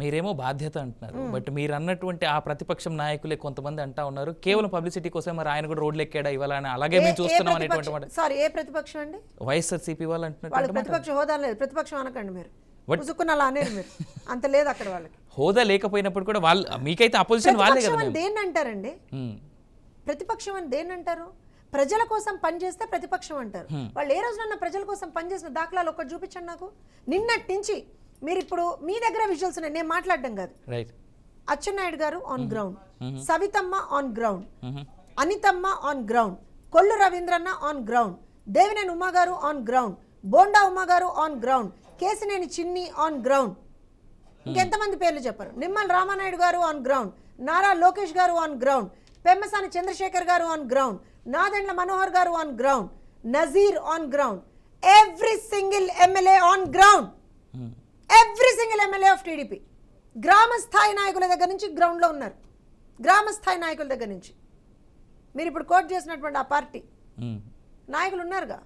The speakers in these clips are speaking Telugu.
మీరేమో బాధ్యత అంటున్నారు, బట్ మీరు అన్నటువంటి ఆ ప్రతిపక్షం నాయకులే కొంతమంది అంటా ఉన్నారు కేవలం పబ్లిసిటీ కోసం మరి ఆయన కూడా రోడ్లు ఎక్కాడా ఇవాళ అని అలాగే మేము చూస్తున్నాం అనేటువంటి మాట. సారీ, ఏ ప్రతిపక్షం అండి? వైఎస్ఆర్సీపీ వాళ్ళు వాళ్ళకి అంటున్నారు. ప్రతిపక్ష హోదా లేదు, ప్రతిపక్షం అనకండి మీరు, పుసుకున్న అలా అనేది మీరు, అంత లేదు అక్కడ వాళ్ళకి. హోదా లేకపోయినప్పుడు కూడా వాళ్ళు మీకైతే అపోజిషన్ వాళ్ళే కదా. దేన్ని అంటారండి ప్రతిపక్షం అని? దేన్ని అంటారు? ప్రజల కోసం పనిచేస్తే ప్రతిపక్షం అంటారు. వాళ్ళు ఏ రోజున ప్రజల కోసం పనిచేసిన దాఖలాలు ఒకటి చూపించండి నాకు. నిన్నటి నుంచి మీరు ఇప్పుడు మీ దగ్గర విజువల్స్ ఉన్నాయి, నేను మాట్లాడడం కాదు. అచ్చెన్నాయుడు గారు on ground, Savithamma on ground, Anithamma on ground, Kollu Ravindranna on ground, Devineni Uma గారు ఆన్ గ్రౌండ్, బోండా ఉమా గారు ఆన్ గ్రౌండ్, కేసినేని చిన్ని ఆన్ గ్రౌండ్, ఇంకెంతమంది పేర్లు చెప్పరు. నిమ్మల రామానాయుడు గారు ఆన్ గ్రౌండ్, నారా లోకేష్ గారు ఆన్ గ్రౌండ్, పెమ్మసాని చంద్రశేఖర్ గారు ఆన్ గ్రౌండ్, నాదెండ్ల మనోహర్ గారు on ground, Nazeer on ground, every single MLA on ground, every single MLA of TDP. గ్రామ స్థాయి నాయకుల దగ్గర నుంచి గ్రౌండ్లో ఉన్నారు, గ్రామ స్థాయి నాయకుల దగ్గర నుంచి. మీరు ఇప్పుడు కోట్ చేసినటువంటి ఆ పార్టీ నాయకులు ఉన్నారుగా,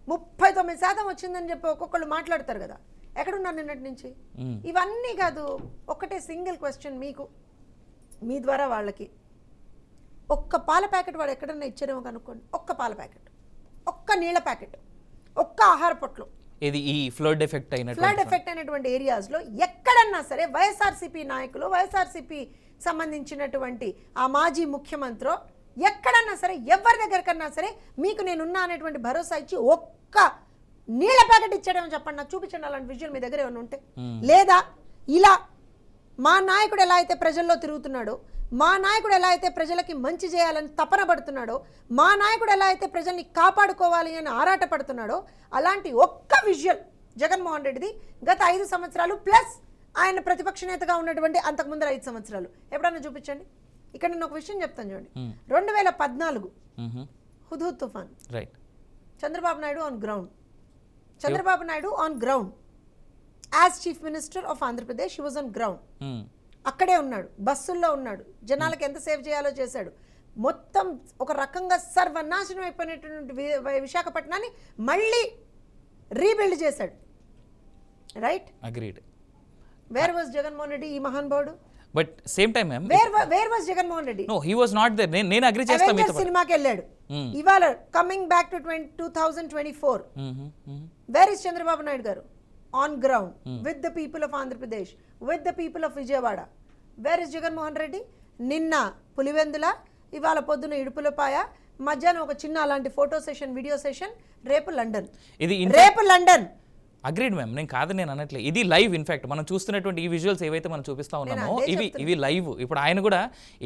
39% వచ్చిందని చెప్పి ఒక్కొక్కళ్ళు మాట్లాడతారు కదా, ఎక్కడున్నారు నిన్నటి నుంచి? ఇవన్నీ కాదు, ఒక్కటే సింగిల్ క్వశ్చన్ మీకు, మీ ద్వారా వాళ్ళకి. ఒక్క పాల ప్యాకెట్ వాడు ఎక్కడన్నా ఇచ్చారేమో కనుక్కోండి. ఒక్క పాల ప్యాకెట్, ఒక్క నీళ్ళ ప్యాకెట్, ఒక్క ఆహార పొట్లు, ఇది ఈ ఫ్లడ్ ఎఫెక్ట్ అయినటువంటి ఏరియాస్లో ఎక్కడన్నా సరే వైఎస్ఆర్సీపీ నాయకులు, వైఎస్ఆర్సీపీ సంబంధించినటువంటి ఆ మాజీ ముఖ్యమంత్రి ఎక్కడన్నా సరే ఎవరి దగ్గరకన్నా సరే మీకు నేనున్నా అనేటువంటి భరోసా ఇచ్చి ఒక్క నీళ్ళ ప్యాకెట్ ఇచ్చాడేమో చెప్పండి నాకు, చూపించండి అలాంటి విజువల్ మీ దగ్గర ఏమైనా ఉంటే. లేదా ఇలా మా నాయకుడు ఎలా అయితే ప్రజల్లో తిరుగుతున్నాడో, మా నాయకుడు ఎలా అయితే ప్రజలకి మంచి చేయాలని తపన పడుతున్నాడో, మా నాయకుడు ఎలా అయితే ప్రజల్ని కాపాడుకోవాలి అని ఆరాటపడుతున్నాడో, అలాంటి ఒక్క విజువల్ జగన్మోహన్ రెడ్డిది గత 5 సంవత్సరాలు ప్లస్ ఆయన ప్రతిపక్ష నేతగా ఉన్నటువంటి అంతకుముందర 5 సంవత్సరాలు ఎప్పుడన్నా చూపించండి. ఇక్కడ నేను ఒక విషయం చెప్తాను చూడండి. 2014 హుద్హుద్ తుఫాన్, Chandrababu Naidu on ground, Chandrababu Naidu on ground as chief minister of Andhra Pradesh, he was on ground. అక్కడే ఉన్నాడు, బస్సుల్లో ఉన్నాడు, జనాలకు ఎంత సేవ్ చేయాలో చేశాడు. మొత్తం ఒక రకంగా సర్వనాశనం అయిపోయినటువంటి విశాఖపట్నాన్ని మళ్ళీ రీబిల్డ్ చేశాడు. Right, agreed. Where was Jaganmohan Reddy, ఈ మహానుభావుడు? But same time ma'am, where was Jaganmohan Reddy? No, he was not there. నేను అగ్రీ చేస్తా మీతో. సినిమాకి వెళ్ళాడు. ఇవాళ coming back to 2024, where is Chandrababu Naidu గారు? On ground with the people of Andhra Pradesh, with the people of Vijayawada. Where is Jagannath Reddy? నిన్న పులివెందుల, ఇవాళ పొద్దున ఇడుపులపాయ, మధ్యాహ్నం ఒక చిన్న అలాంటి ఫోటో సెషన్, వీడియో సెషన్, రేపు లండన్. రేపు లండన్. అగ్రీడ్ మ్యామ్, నేను కాదు, నేను అనట్లే, ఇది లైవ్. ఇన్ఫాక్ట్ మనం చూస్తున్నటువంటి ఈ విజువల్స్ ఏవైతే మనం చూపిస్తా ఉన్నామో ఇవి లైవ్. ఇప్పుడు ఆయన కూడా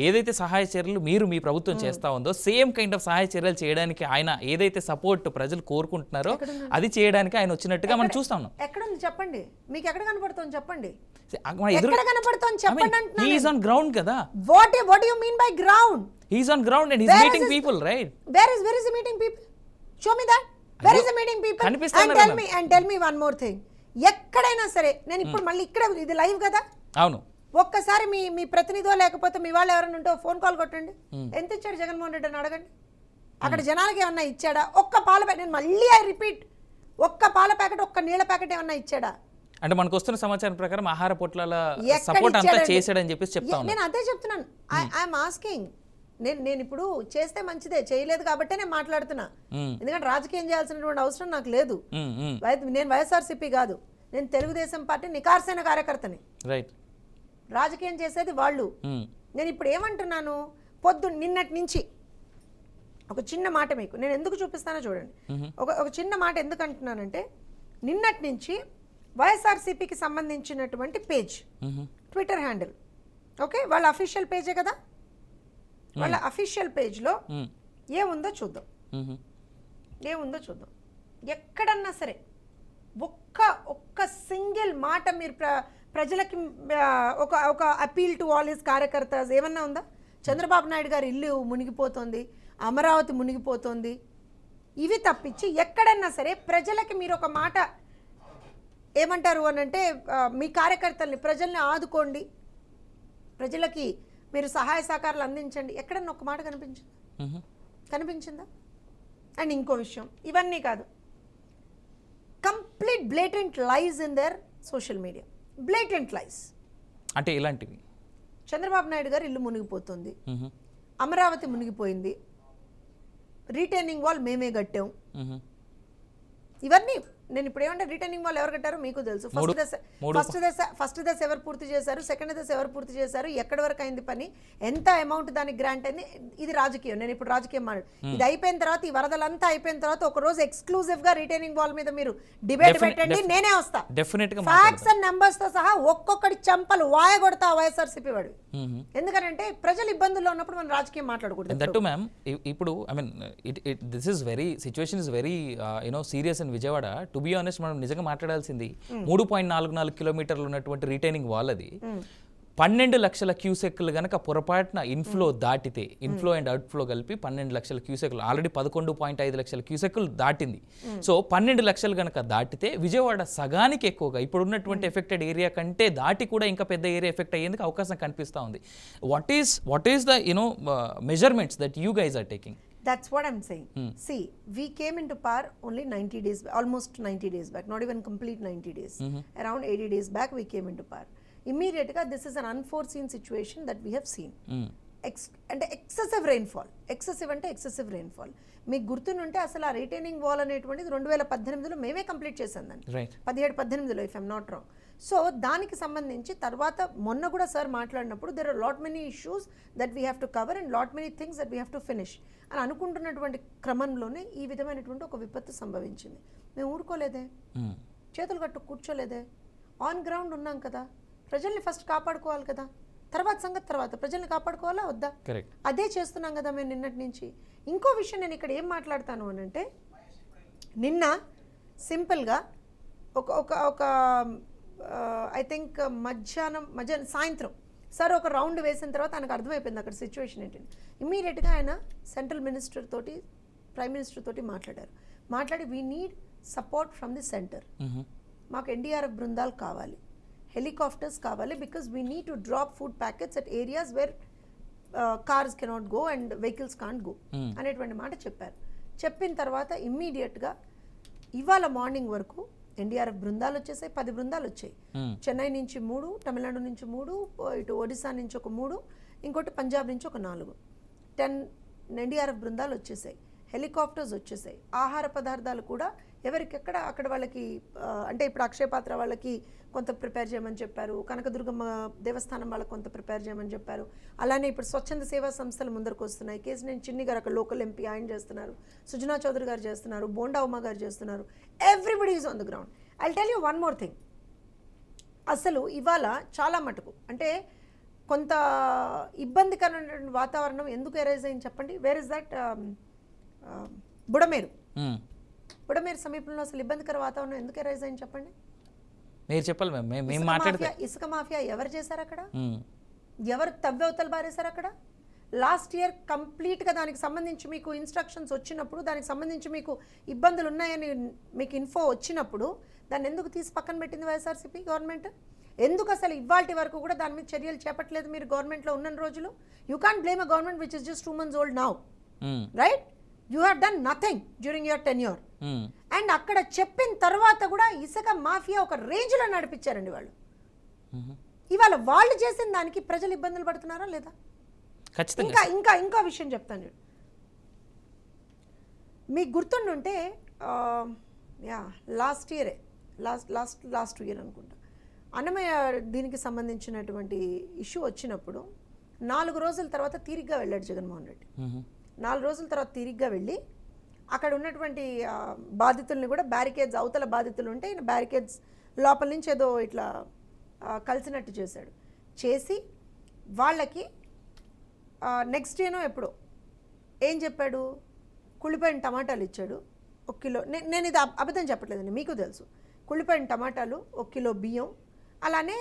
ఏదైతే సహాయ చర్యలు మీ ప్రభుత్వం చేస్తా ఉందో సేమ్ కైండ్ ఆఫ్ సహాయ చర్యలు చేయడానికి ఆయన ఏదైతే సపోర్ట్ ప్రజలు కోరుకుంటున్నారో అది చేయడానికి ఆయన వచ్చినట్టుగా మనం చూస్తా ఉన్నాం. ఎక్కడ ఉంది చెప్పండి, మీకు ఎక్కడ కనపడుతుంది చెప్పండి, ఎక్కడ కనపడుతుంది చెప్పండి. హి ఈస్ ఆన్ గ్రౌండ్ కదా. What you mean by ground? He is on ground and he is meeting people, right? Where is he meeting people? Show me that. Where is the meeting people? And tell me one more thing. ఎక్కడైనా సరే నేను ఇప్పుడు మళ్ళీ ఇక్కడ, ఇది లైవ్ కదా, అవును, ఒక్కసారి మీ ప్రతినిధో లేకపోతే మీ వాళ్ళు ఎవరైనా ఉంటే ఫోన్ కాల్ కొట్టండి. ఎంత ఇచ్చాడు జగన్మోహన్ రెడ్డి అని అడగండి. అక్కడ జనాలకి ఏమన్నా ఇచ్చాడా? ఒక్క పాల ప్యాకెట్, నేను మళ్ళీ రిపీట్, ఒక్క పాల ప్యాకెట్, ఒక్క నీళ్ళ ప్యాకెట్ ఏమన్నా ఇచ్చాడా? అంటే మనకు వస్తున్న సమాచారం ప్రకారం ఆహార పొట్లాల సపోర్ట్ అంతా చేశాడని చెప్పేసి చెప్తా ఉన్నాను. నేను అదే చెప్తున్నాను. I'm asking. నేను ఇప్పుడు చేస్తే మంచిదే, చేయలేదు కాబట్టే నేను మాట్లాడుతున్నా. ఎందుకంటే రాజకీయం చేయాల్సినటువంటి అవసరం నాకు లేదు. నేను వైఎస్ఆర్సీపీ కాదు, నేను తెలుగుదేశం పార్టీ నికార్సైన కార్యకర్తని. రాజకీయం చేసేది వాళ్ళు. నేను ఇప్పుడు ఏమంటున్నాను, నిన్నటి నుంచి ఒక చిన్న మాట మీకు నేను ఎందుకు చూపిస్తానో చూడండి. ఒక చిన్న మాట ఎందుకు అంటున్నానంటే, నిన్నటి నుంచి వైఎస్ఆర్సీపీకి సంబంధించినటువంటి పేజ్, ట్విట్టర్ హ్యాండిల్, ఓకే, వాళ్ళ అఫీషియల్ పేజే కదా, వాళ్ళ అఫీషియల్ పేజ్లో ఏముందో చూద్దాం. ఎక్కడన్నా సరే ఒక్క సింగిల్ మాట మీరు ప్రజలకి ఒక అపీల్ టు ఆల్ హిస్ కార్యకర్తాస్ ఏమన్నా ఉందా? చంద్రబాబు నాయుడు గారి ఇల్లు మునిగిపోతుంది, అమరావతి మునిగిపోతుంది, ఇవి తప్పించి ఎక్కడన్నా సరే ప్రజలకి మీరు ఒక మాట ఏమంటారు అని అంటే, మీ కార్యకర్తల్ని, ప్రజల్ని ఆదుకోండి, ప్రజలకి మీరు సహాయ సహకారాలు అందించండి, ఎక్కడన్నా ఒక మాట కనిపించిందా? అండ్ ఇంకో విషయం, ఇవన్నీ కాదు, complete blatant lies in their social media, blatant lies. అంటే ఇలాంటివి. చంద్రబాబు నాయుడు గారు ఇల్లు మునిగిపోతుంది, మ్మ్. అమరావతి మునిగిపోయింది, రీటైనింగ్ వాల్ మేమే కట్టాం. మ్మ్. ఇవన్నీ నేను ఇప్పుడు ఏమంటే రిటర్నింగ్ వాళ్ళు ఎవరు కట్టారో మీకు తెలుసు. ఫస్ట్ దశ ఎవరు పూర్తి చేశారు, సెకండ్ దశ ఎవరు పూర్తి చేశారు, ఎక్కడి వరకు అయింది పని, ఎంత అమౌంట్ దానికి గ్రాంట్ అయింది. ఇది రాజకీయం, నేను ఇప్పుడు రాజకీయం మాట్లాడు. ఇది అయిపోయిన తర్వాత, ఈ వరదలంతా అయిపోయిన తర్వాత ఒక రోజు ఎక్స్క్లూజివ్ గా రిటైనింగ్ వాల్ మీద మీరు డిబేట్ పెట్టండి, నేనే వస్తా. డెఫినెట్ గా ఫ్యాక్ట్స్ అండ్ నెంబర్స్ తో సహా ఒక్కొక్కటి చంపలు వాయగొడతా వైఎస్ఆర్సీపీ వాడు. ఎందుకంటే ప్రజలు ఇబ్బందుల్లో ఉన్నప్పుడు మనం రాజకీయం మాట్లాడకూడదు. దట్టు మ్యామ్, ఇప్పుడు I mean this is very situation is very serious in Vijayawada. To be honest, మనం నిజంగా మాట్లాడాల్సింది 3.44 కిలోమీటర్లు ఉన్నటువంటి రిటైనింగ్ వాల్ అది 12 లక్షల క్యూసెక్లు గనక పొరపాటున ఇన్ఫ్లో దాటితే, ఇన్ఫ్లో అండ్ అవుట్ఫ్లో కలిపి 12 లక్షల క్యూసెక్లు, ఆల్రెడీ 11.5 లక్షల క్యూసెక్లు దాటింది. సో 12 లక్షలు గనక దాటితే విజయవాడ సగానికి ఎక్కువగా ఇప్పుడు ఉన్నటువంటి ఎఫెక్టెడ్ ఏరియా కంటే దాటి కూడా ఇంకా పెద్ద ఏరియా ఎఫెక్ట్ అయ్యేందుకు అవకాశం కనిపిస్తూ ఉంది. What is the measurements that you guys are taking? That's what I'm saying. See, we came into power only 90 days, almost 90 days back, not even complete 90 days. Around 80 days back we came into power. Immediately, this is an unforeseen situation that we have seen. అంటే ఎక్సెసివ్ రెయిన్ఫాల్, ఎక్సెసివ్ రెయిన్ఫాల్. మీకు గుర్తుంటే అసలు ఆ రిటైనింగ్ వాల్ అనేటువంటిది 2018లో మేమే కంప్లీట్ చేసాం దాన్ని, 17-18లో if I'm not wrong. So దానికి సంబంధించి తర్వాత మొన్న కూడా సార్ మాట్లాడినప్పుడు there are lot many issues that we have to cover and lot many things that we have to finish అని అనుకుంటున్నటువంటి క్రమంలోనే ఈ విధమైనటువంటి ఒక విపత్తు సంభవించింది. మేము ఊరుకోలేదే, చేతులు కట్టు కూర్చోలేదే, ఆన్ గ్రౌండ్ ఉన్నాం కదా. ప్రజల్ని ఫస్ట్ కాపాడుకోవాలి కదా, తర్వాత సంగతి తర్వాత. ప్రజల్ని కాపాడుకోవాలా వద్దా? అదే చేస్తున్నాం కదా మేము నిన్నటి నుంచి. ఇంకో విషయం నేను ఇక్కడ ఏం మాట్లాడతాను అని అంటే, నిన్న సింపుల్గా ఒక ఐ థింక్ మధ్యాహ్నం సాయంత్రం సార్ ఒక రౌండ్ వేసిన తర్వాత ఆయనకు అర్థమైపోయింది అక్కడ సిచ్యువేషన్ ఏంటంటే. ఇమ్మీడియట్గా ఆయన సెంట్రల్ మినిస్టర్ తోటి, ప్రైమ్ మినిస్టర్ తోటి మాట్లాడి we need support from the centre. మాకు ఎన్డీఆర్ఎఫ్ బృందాలు కావాలి, హెలికాప్టర్స్ కావాలి, because we need to drop food packets at areas where cars cannot go and vehicles can't go అనేటువంటి మాట చెప్పారు. చెప్పిన తర్వాత ఇమ్మీడియట్గా ఇవాళ మార్నింగ్ వరకు ఎన్డీఆర్ఎఫ్ బృందాలు వచ్చేసాయి, 10 బృందాలు వచ్చాయి. చెన్నై నుంచి 3, తమిళనాడు నుంచి 3, ఇటు ఒడిశా నుంచి ఒక 3, ఇంకోటి పంజాబ్ నుంచి ఒక 4, 10 ఎన్డీఆర్ఎఫ్ బృందాలు వచ్చేసాయి, హెలికాప్టర్స్ వచ్చేసాయి. ఆహార పదార్థాలు కూడా ఎవరికెక్కడ అక్కడ వాళ్ళకి, అంటే ఇప్పుడు అక్షయపాత్ర వాళ్ళకి కొంత ప్రిపేర్ చేయమని చెప్పారు, కనకదుర్గమ్మ దేవస్థానం వాళ్ళకి కొంత ప్రిపేర్ చేయమని చెప్పారు. అలానే ఇప్పుడు స్వచ్ఛంద సేవా సంస్థలు ముందరకు వస్తున్నాయి. కేసినేని చిన్ని గారు అక్కడ లోకల్ ఎంపీ ఆయన చేస్తున్నారు, సుజనా చౌదరి గారు చేస్తున్నారు, బోండా ఉమా గారు చేస్తున్నారు. Everybody is on the ground. I tell you one more thing. అసలు ఇవాళ చాలా మటుకు అంటే కొంత ఇబ్బందికరమైన వాతావరణం ఎందుకు ఎరైజ్ అయింది చెప్పండి. వేర్ ఇస్ దట్ బుడమేరు సమీపంలో అసలు ఇబ్బందికర వాతావరణం ఎందుకు ఎరైజ్ అయింది చెప్పండి. మీరు చెప్పాలి మేము మాట్లాడితే. ఇసుక మాఫియా ఎవరు చేశారు అక్కడ, ఎవరు తవ్వవతలు బారేశారు అక్కడ. లాస్ట్ ఇయర్ కంప్లీట్గా దానికి సంబంధించి మీకు ఇన్స్ట్రక్షన్స్ వచ్చినప్పుడు, దానికి సంబంధించి మీకు ఇబ్బందులు ఉన్నాయని మీకు ఇన్ఫో వచ్చినప్పుడు దాన్ని ఎందుకు తీసి పక్కన పెట్టింది వైఎస్ఆర్సీపీ గవర్నమెంట్? ఎందుకు అసలు ఇవాల్టి వరకు కూడా దాని మీద చర్యలు చేపట్టలేదు మీరు గవర్నమెంట్లో ఉన్న రోజులు? You can't blame a government which is just 2 months old now, right? You have done nothing during your tenure. And అక్కడ చెప్పిన తర్వాత కూడా ఇసుక మాఫియా ఒక రేంజ్లో నడిపించారండి వాళ్ళు. ఇవాళ వాళ్ళు చేసిన దానికి ప్రజలు ఇబ్బందులు పడుతున్నారా లేదా? ఇంకా విషయం చెప్తాను చూడు. మీకు గుర్తుండుంటే లాస్ట్ ఇయర్ అనుకుంటా, అన్నమయ్య దీనికి సంబంధించినటువంటి ఇష్యూ వచ్చినప్పుడు 4 రోజుల తర్వాత తీరిగ్గా వెళ్ళాడు జగన్మోహన్ రెడ్డి. 4 రోజుల తర్వాత తిరిగ్గా వెళ్ళి అక్కడ ఉన్నటువంటి బాధితుల్ని కూడా, బ్యారికేడ్స్ అవతల బాధితులు ఉంటే ఈయన బ్యారికేడ్స్ లోపల నుంచి ఏదో ఇట్లా కలిసినట్టు చేసి వాళ్ళకి నెక్స్ట్ డేనో ఎప్పుడో ఏం చెప్పాడు, కుళ్ళిపోయిన టమాటాలు ఇచ్చాడు 1 కిలో. నేను ఇది అబద్ధం చెప్పట్లేదండి, మీకు తెలుసు. కుళ్ళిపోయిన టమాటాలు, 1 కిలో బియ్యం, అలానే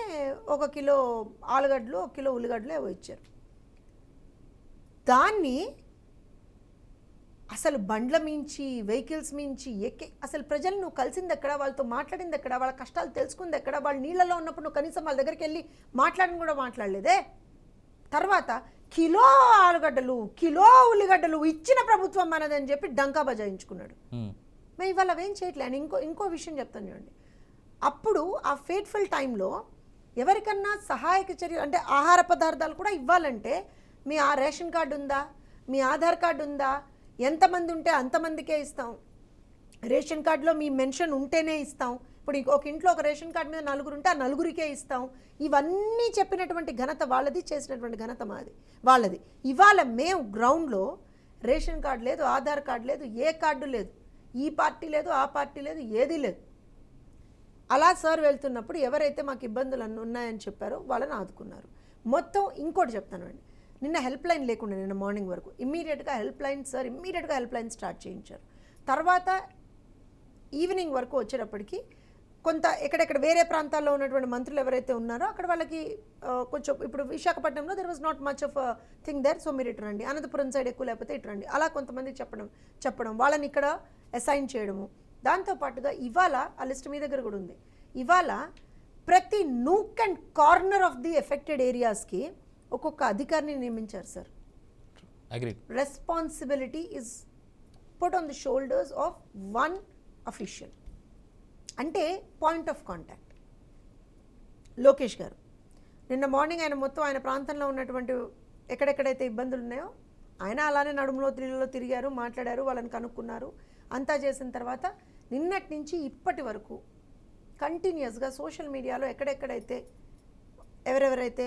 1 కిలో ఆలుగడ్డలు, 1 కిలో ఉల్లిగడ్డలు ఏవో ఇచ్చారు. దాన్ని అసలు బండ్ల మించి, వెహికల్స్ మించి ఎక్కి అసలు ప్రజలు నువ్వు కలిసింది ఎక్కడ, వాళ్ళతో మాట్లాడింది ఎక్కడ, వాళ్ళ కష్టాలు తెలుసుకుంది ఎక్కడ? వాళ్ళు నీళ్ళలో ఉన్నప్పుడు నువ్వు కనీసం వాళ్ళ దగ్గరికి వెళ్ళి మాట్లాడిన కూడా మాట్లాడలేదే. తర్వాత కిలో ఆలుగడ్డలు, కిలో ఉల్లిగడ్డలు ఇచ్చిన ప్రభుత్వం మనదని చెప్పి డంకా బజాయించుకున్నాడు. మేము ఇవాళ అవేం చేయట్లేదు. ఇంకో విషయం చెప్తాను చూడండి. అప్పుడు ఆ ఫేట్ఫుల్ టైంలో ఎవరికన్నా సహాయక చర్య అంటే ఆహార పదార్థాలు కూడా ఇవ్వాలంటే మీ ఆ రేషన్ కార్డు ఉందా, మీ ఆధార్ కార్డు ఉందా, ఎంతమంది ఉంటే అంతమందికే ఇస్తాం, రేషన్ కార్డులో మీ మెన్షన్ ఉంటేనే ఇస్తాం. ఇప్పుడు ఒక ఇంట్లో ఒక రేషన్ కార్డు మీద 4 ఉంటే ఆ 4కే ఇస్తాం. ఇవన్నీ చెప్పినటువంటి ఘనత వాళ్ళది, చేసినటువంటి ఘనత మాది వాళ్ళది. ఇవాళ మేము గ్రౌండ్లో రేషన్ కార్డు లేదు, ఆధార్ కార్డు లేదు, ఏ కార్డు లేదు, ఈ పార్టీ లేదు, ఆ పార్టీ లేదు, ఏదీ లేదు. అలా సార్ వెళ్తున్నప్పుడు ఎవరైతే మాకు ఇబ్బందులు ఉన్నాయని చెప్పారో వాళ్ళని ఆదుకున్నారు. మొత్తం ఇంకోటి చెప్తానండి, నిన్న హెల్ప్ లైన్ లేకుండా నిన్న మార్నింగ్ వరకు ఇమ్మీడియట్గా హెల్ప్ లైన్ స్టార్ట్ చేయించారు. తర్వాత ఈవినింగ్ వరకు వచ్చేటప్పటికి కొంత ఎక్కడెక్కడ వేరే ప్రాంతాల్లో ఉన్నటువంటి మంత్రులు ఎవరైతే ఉన్నారో అక్కడ వాళ్ళకి కొంచెం ఇప్పుడు విశాఖపట్నంలో there was not much of thing there, so మీరు ఇటు రండి, అనంతపురం సైడ్ ఎక్కువ లేకపోతే ఇటు రండి, అలా కొంతమంది చెప్పడం వాళ్ళని ఇక్కడ అసైన్ చేయడము. దాంతోపాటుగా ఇవాళ ఆ లిస్ట్ మీ దగ్గర కూడా ఉంది. ఇవాళ ప్రతి nook and corner of the affected ఏరియాస్కి ఒక్కొక్క అధికారిని నియమించారు sir. Responsibility is put on the shoulders of one official. అంటే పాయింట్ ఆఫ్ కాంటాక్ట్ లోకేష్ గారు నిన్న మార్నింగ్ ఆయన మొత్తం ఆయన ప్రాంతంలో ఉన్నటువంటి ఎక్కడెక్కడైతే ఇబ్బందులు ఉన్నాయో ఆయన అలానే నడుములో త్రీలలో తిరిగారు, మాట్లాడారు, వాళ్ళని కనుక్కున్నారు. అంతా చేసిన తర్వాత నిన్నటి నుంచి ఇప్పటి వరకు కంటిన్యూస్గా సోషల్ మీడియాలో ఎక్కడెక్కడైతే ఎవరెవరైతే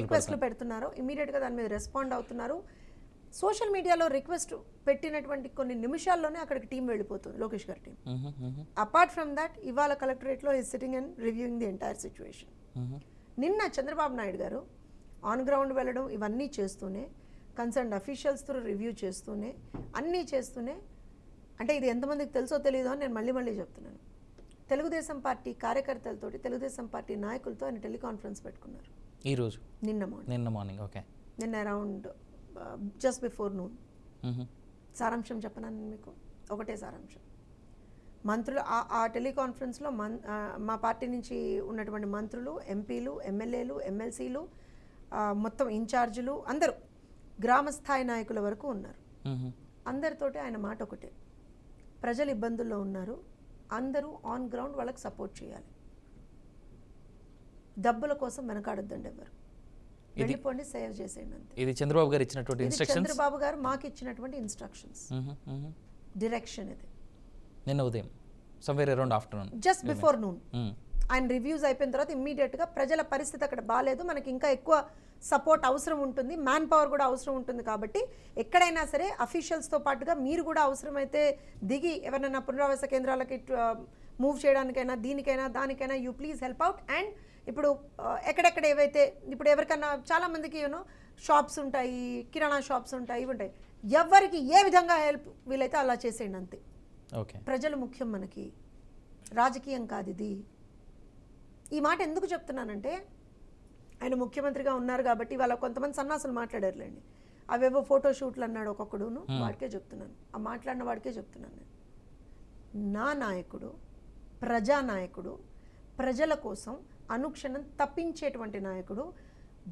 రిక్వెస్ట్లు పెడుతున్నారో ఇమీడియట్గా దాని మీద రెస్పాండ్ అవుతున్నారు. సోషల్ మీడియాలో రిక్వెస్ట్ పెట్టినటువంటి కొన్ని నిమిషాల్లోనే అక్కడికి టీం వెళ్ళిపోతుంది, లోకేష్ గారి టీం. అపార్ట్ ఫ్రమ్ దాట్ ఇవాళ కలెక్టరేట్లో is sitting and reviewing the entire situation. నిన్న చంద్రబాబు నాయుడు గారు ఆన్ గ్రౌండ్ వెళ్ళడం ఇవన్నీ చేస్తూనే, కన్సర్న్డ్ అఫీషియల్స్తో రివ్యూ చేస్తూనే, అన్నీ చేస్తూనే, అంటే ఇది ఎంతమందికి తెలుసో తెలియదో అని నేను మళ్ళీ చెప్తున్నాను, తెలుగుదేశం పార్టీ కార్యకర్తలతోటి, తెలుగుదేశం పార్టీ నాయకులతో ఆయన టెలికాన్ఫరెన్స్ పెట్టుకున్నారు ఈరోజు, నిన్న మార్నింగ్. ఓకే, నిన్న అరౌండ్ జస్ట్ బిఫోర్ నూన్. సారాంశం చెప్పనాను మీకు, ఒకటే సారాంశం. మంత్రులు ఆ టెలికాన్ఫరెన్స్లో మా పార్టీ నుంచి ఉన్నటువంటి మంత్రులు, ఎంపీలు, ఎమ్మెల్యేలు, ఎమ్మెల్సీలు, మొత్తం ఇన్ఛార్జీలు అందరూ గ్రామ స్థాయి నాయకుల వరకు ఉన్నారు. అందరితోటి ఆయన మాట ఒకటే, ప్రజలు ఇబ్బందుల్లో ఉన్నారు, అందరూ ఆన్ గ్రౌండ్ వాళ్ళకి సపోర్ట్ చేయాలి, డబ్బుల కోసం వెనకాడొద్దండి ఎవరు, వెళ్ళిపోండి, సేవ్ చేసేయండి అంతే. ఇది చంద్రబాబు గారు ఇచ్చినటువంటి ఇన్స్ట్రక్షన్స్, చంద్రబాబు గారు మాకు ఇచ్చినటువంటి ఇన్స్ట్రక్షన్స్, డైరెక్షన్ ఇది. నిన్న ఉదయం somewhere around afternoon, just before noon ఆయన రివ్యూస్ అయిపోయిన తర్వాత ఇమ్మీడియట్గా ప్రజల పరిస్థితి అక్కడ బాగాలేదు, మనకి ఇంకా ఎక్కువ సపోర్ట్ అవసరం ఉంటుంది, మ్యాన్ పవర్ కూడా అవసరం ఉంటుంది, కాబట్టి ఎక్కడైనా సరే అఫీషియల్స్తో పాటుగా మీరు కూడా అవసరమైతే దిగి ఎవరైనా పునరావాస కేంద్రాలకి మూవ్ చేయడానికైనా, దీనికైనా దానికైనా you please help out. And ఇప్పుడు ఎక్కడెక్కడ ఏవైతే ఇప్పుడు ఎవరికైనా చాలామందికి యూనో షాప్స్ ఉంటాయి, కిరాణా షాప్స్ ఉంటాయి, ఇవి ఉంటాయి, ఎవరికి ఏ విధంగా హెల్ప్ వీలైతే అలా చేసేయండి అంతే. ఓకే, ప్రజలు ముఖ్యం మనకి, రాజకీయం కాదు ఇది. ఈ మాట ఎందుకు చెప్తున్నానంటే ఆయన ముఖ్యమంత్రిగా ఉన్నారు కాబట్టి వాళ్ళ కొంతమంది సన్నాసులు మాట్లాడారులేండి, అవేవో ఫోటోషూట్లు అన్నాడు ఒక్కొక్కడును, వాడికే చెప్తున్నాను, ఆ మాట్లాడిన వాడికే చెప్తున్నాను నేను. నా నాయకుడు ప్రజానాయకుడు, ప్రజల కోసం అనుక్షణం తప్పించేటువంటి నాయకుడు,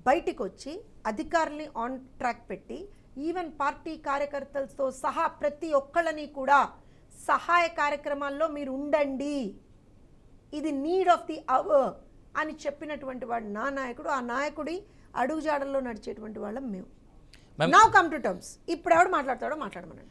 బయటికి వచ్చి అధికారుల్ని ఆన్ ట్రాక్ పెట్టి ఈవెన్ పార్టీ కార్యకర్తలతో సహా ప్రతి ఒక్కళ్ళని కూడా సహాయ కార్యక్రమాల్లో మీరు ఉండండి, ఇది నీడ్ ఆఫ్ ది అవర్ అని చెప్పినటువంటి వాడు నా నాయకుడు. ఆ నాయకుడి అడుగుజాడల్లో నడిచేటువంటి వాళ్ళం మేము. Now come to terms. ఇప్పుడు ఎవడు మాట్లాడతాడో మాట్లాడమనండి.